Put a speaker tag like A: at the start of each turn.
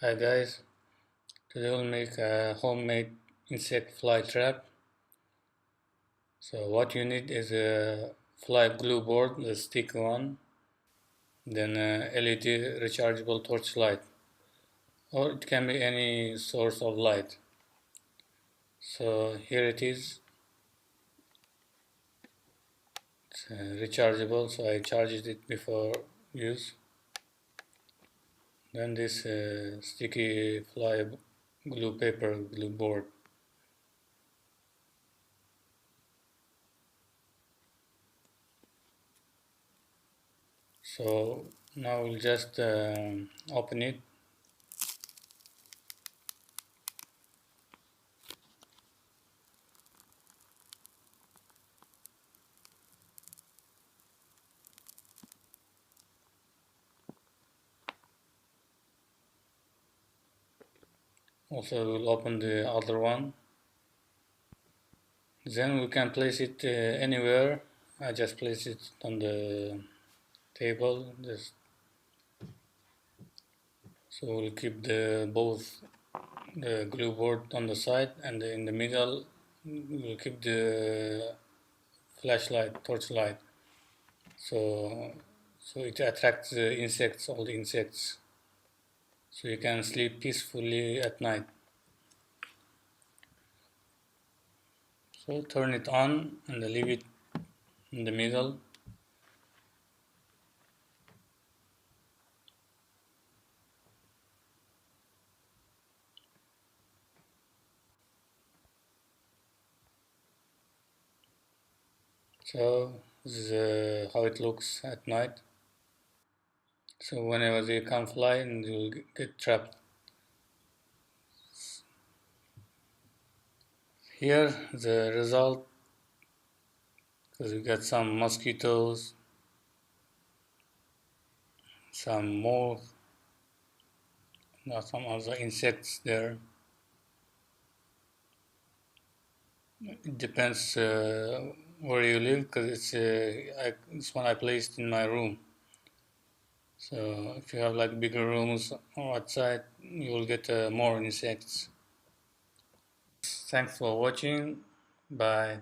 A: Hi guys, today we'll make a homemade insect fly trap. So what you need is a fly glue board, the stick one, then a LED rechargeable torchlight, or it can be any source of light. So here it is, it's rechargeable, so I charged it before use. Then this sticky fly glue paper glue board. So now we'll just open it. Also we'll open the other one. Then we can place it anywhere. I just place it on the table. So we'll keep both the glue board on the side, and in the middle we'll keep the flashlight, torchlight. So it attracts the insects, all the insects. So you can sleep peacefully at night. So turn it on and leave it in the middle. So this is how it looks at night. So whenever they come fly and you'll get trapped. Here the result, because we got some mosquitoes, some moth, some other insects there. It depends where you live, because this one I placed in my room. So if you have like bigger rooms or outside, you will get more insects. Thanks for watching. Bye.